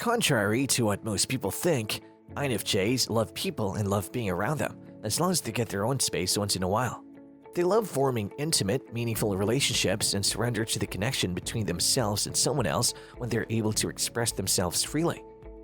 Contrary to what most people think, INFJs love people and love being around them, as long as they get their own space once in a while. They love forming intimate, meaningful relationships and surrender to the connection between themselves and someone else when they're able to express themselves freely.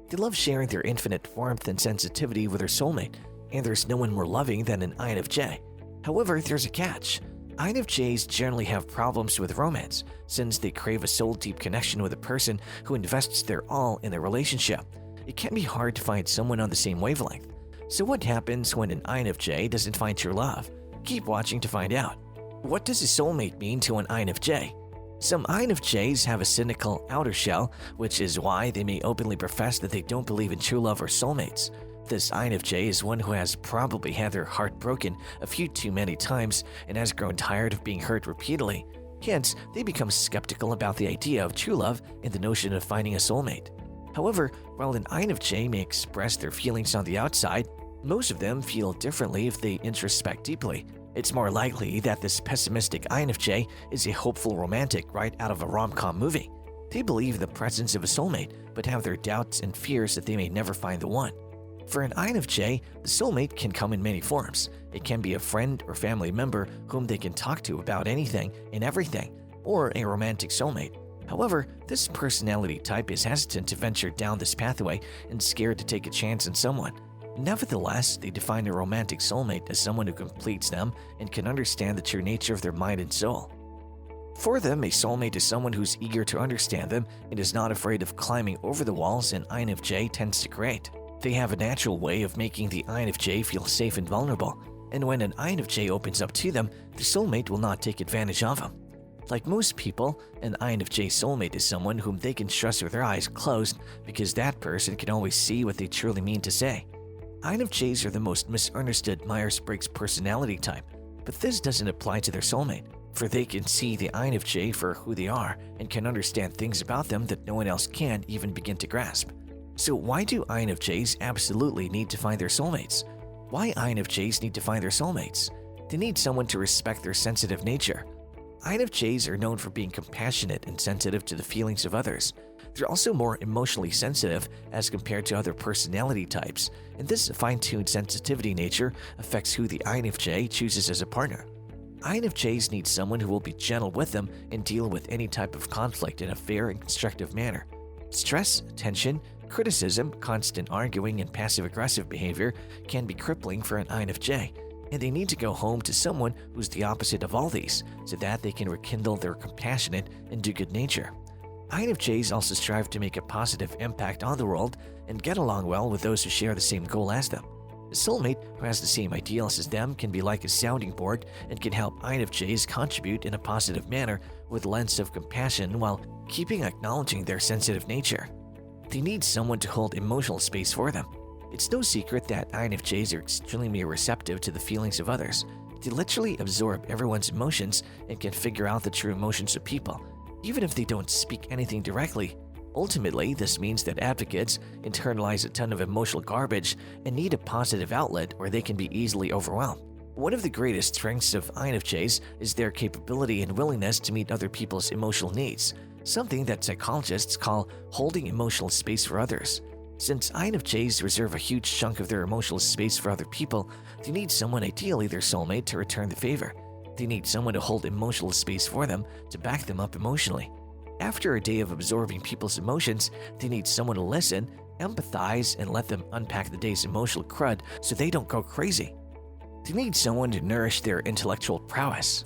They love sharing their infinite warmth and sensitivity with their soulmate, and there's no one more loving than an INFJ. However, there's a catch. INFJs generally have problems with romance, since they crave a soul-deep connection with a person who invests their all in a relationship. It can be hard to find someone on the same wavelength. So what happens when an INFJ doesn't find true love? Keep watching to find out. What does a soulmate mean to an INFJ? Some INFJs have a cynical outer shell, which is why they may openly profess that they don't believe in true love or soulmates. This INFJ is one who has probably had their heart broken a few too many times and has grown tired of being hurt repeatedly. Hence, they become skeptical about the idea of true love and the notion of finding a soulmate. However, while an INFJ may express their feelings on the outside, most of them feel differently if they introspect deeply. It's more likely that this pessimistic INFJ is a hopeful romantic right out of a rom-com movie. They believe in the presence of a soulmate, but have their doubts and fears that they may never find the one. For an INFJ, the soulmate can come in many forms. It can be a friend or family member whom they can talk to about anything and everything, or a romantic soulmate. However, this personality type is hesitant to venture down this pathway and scared to take a chance on someone. Nevertheless, they define a romantic soulmate as someone who completes them and can understand the true nature of their mind and soul. For them, a soulmate is someone who's eager to understand them and is not afraid of climbing over the walls an INFJ tends to create. They have a natural way of making the INFJ feel safe and vulnerable, and when an INFJ opens up to them, the soulmate will not take advantage of them. Like most people, an INFJ soulmate is someone whom they can trust with their eyes closed because that person can always see what they truly mean to say. INFJs are the most misunderstood Myers-Briggs personality type, but this doesn't apply to their soulmate, for they can see the INFJ for who they are and can understand things about them that no one else can even begin to grasp. So why do INFJs absolutely need to find their soulmates? Why INFJs need to find their soulmates? They need someone to respect their sensitive nature. INFJs are known for being compassionate and sensitive to the feelings of others. They're also more emotionally sensitive as compared to other personality types, and this fine-tuned sensitivity nature affects who the INFJ chooses as a partner. INFJs need someone who will be gentle with them and deal with any type of conflict in a fair and constructive manner. Stress, tension, criticism, constant arguing, and passive-aggressive behavior can be crippling for an INFJ, and they need to go home to someone who's the opposite of all these so that they can rekindle their compassionate and do-good nature. INFJs also strive to make a positive impact on the world and get along well with those who share the same goal as them. A soulmate who has the same ideals as them can be like a sounding board and can help INFJs contribute in a positive manner with a lens of compassion while keeping acknowledging their sensitive nature. They need someone to hold emotional space for them. It's no secret that INFJs are extremely receptive to the feelings of others. They literally absorb everyone's emotions and can figure out the true emotions of people, even if they don't speak anything directly. Ultimately, this means that advocates internalize a ton of emotional garbage and need a positive outlet where they can be easily overwhelmed. One of the greatest strengths of INFJs is their capability and willingness to meet other people's emotional needs, something that psychologists call holding emotional space for others. Since INFJs reserve a huge chunk of their emotional space for other people, they need someone, ideally their soulmate, to return the favor. They need someone to hold emotional space for them to back them up emotionally. After a day of absorbing people's emotions, they need someone to listen, empathize, and let them unpack the day's emotional crud so they don't go crazy. They need someone to nourish their intellectual prowess.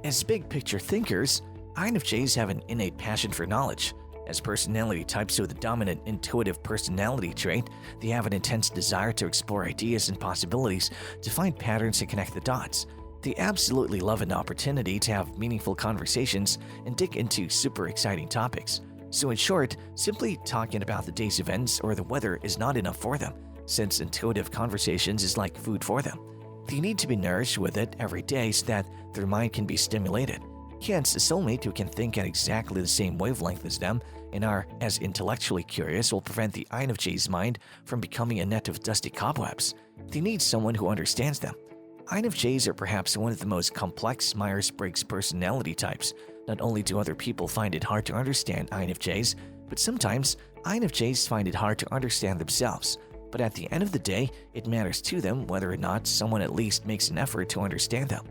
As big-picture thinkers, INFJs have an innate passion for knowledge. As personality types with a dominant intuitive personality trait, they have an intense desire to explore ideas and possibilities, to find patterns and connect the dots. They absolutely love an opportunity to have meaningful conversations and dig into super exciting topics. So in short, simply talking about the day's events or the weather is not enough for them, since intuitive conversations is like food for them. They need to be nourished with it every day so that their mind can be stimulated. Hence, a soulmate who can think at exactly the same wavelength as them and are as intellectually curious will prevent the INFJ's mind from becoming a net of dusty cobwebs. They need someone who understands them. INFJs are perhaps one of the most complex Myers-Briggs personality types. Not only do other people find it hard to understand INFJs, But sometimes, INFJs find it hard to understand themselves, but at the end of the day, it matters to them whether or not someone at least makes an effort to understand them.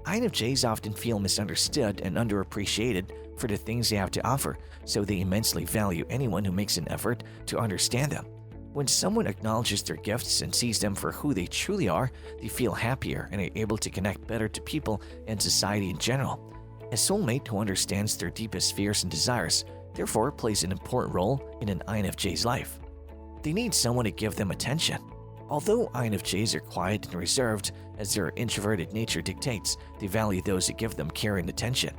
INFJs often feel misunderstood and underappreciated for the things they have to offer, so they immensely value anyone who makes an effort to understand them. When someone acknowledges their gifts and sees them for who they truly are, they feel happier and are able to connect better to people and society in general. A soulmate who understands their deepest fears and desires, therefore plays an important role in an INFJ's life. They need someone to give them attention. Although INFJs are quiet and reserved, as their introverted nature dictates, they value those who give them care and attention.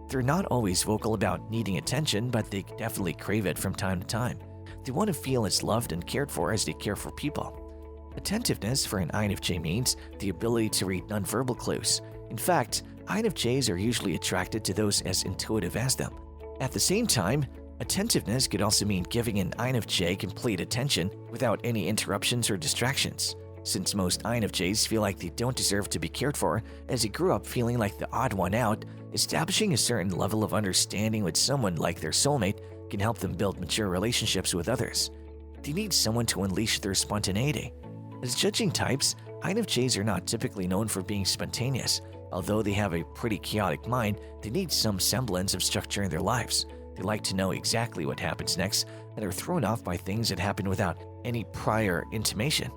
They're not always vocal about needing attention, but they definitely crave it from time to time. They want to feel as loved and cared for as they care for people. Attentiveness for an INFJ means the ability to read nonverbal clues. In fact, INFJs are usually attracted to those as intuitive as them. At the same time, attentiveness could also mean giving an INFJ complete attention without any interruptions or distractions. Since most INFJs feel like they don't deserve to be cared for, as they grew up feeling like the odd one out, establishing a certain level of understanding with someone like their soulmate can help them build mature relationships with others. They need someone to unleash their spontaneity. As judging types, INFJs are not typically known for being spontaneous. Although they have a pretty chaotic mind, they need some semblance of structure in their lives. They like to know exactly what happens next and are thrown off by things that happen without any prior intimation.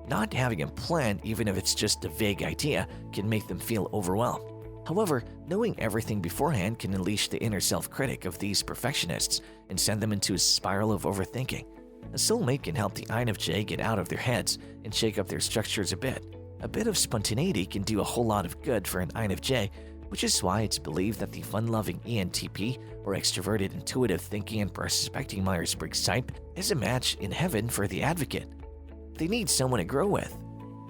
Not having a plan, even if it's just a vague idea, can make them feel overwhelmed. However, knowing everything beforehand can unleash the inner self-critic of these perfectionists and send them into a spiral of overthinking. A soulmate can help the INFJ get out of their heads and shake up their structures a bit. A bit of spontaneity can do a whole lot of good for an INFJ, which is why it's believed that the fun-loving ENTP, or extroverted intuitive thinking and prospecting Myers-Briggs type, is a match in heaven for the advocate. They need someone to grow with.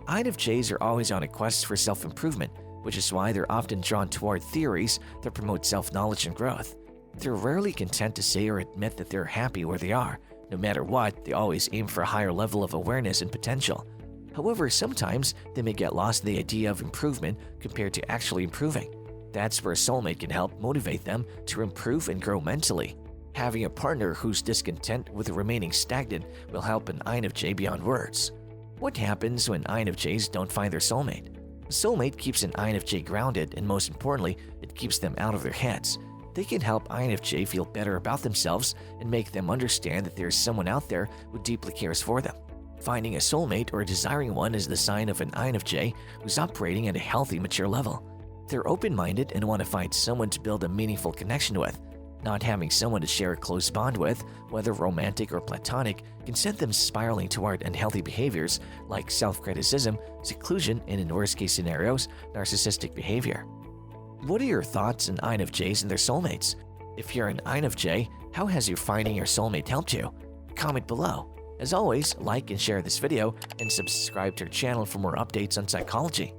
INFJs are always on a quest for self-improvement, which is why they're often drawn toward theories that promote self-knowledge and growth. They're rarely content to say or admit that they're happy where they are. No matter what, they always aim for a higher level of awareness and potential. However, sometimes they may get lost in the idea of improvement compared to actually improving. That's where a soulmate can help motivate them to improve and grow mentally. Having a partner who's discontent with remaining stagnant will help an INFJ beyond words. What happens when INFJs don't find their soulmate? A soulmate keeps an INFJ grounded, and most importantly, it keeps them out of their heads. They can help INFJ feel better about themselves and make them understand that there is someone out there who deeply cares for them. Finding a soulmate or desiring one is the sign of an INFJ who's operating at a healthy, mature level. They're open-minded and want to find someone to build a meaningful connection with. Not having someone to share a close bond with, whether romantic or platonic, can send them spiraling toward unhealthy behaviors like self-criticism, seclusion, and in worst-case scenarios, narcissistic behavior. What are your thoughts on INFJs and their soulmates? If you're an INFJ, how has your finding your soulmate helped you? Comment below. As always, like and share this video and subscribe to our channel for more updates on psychology.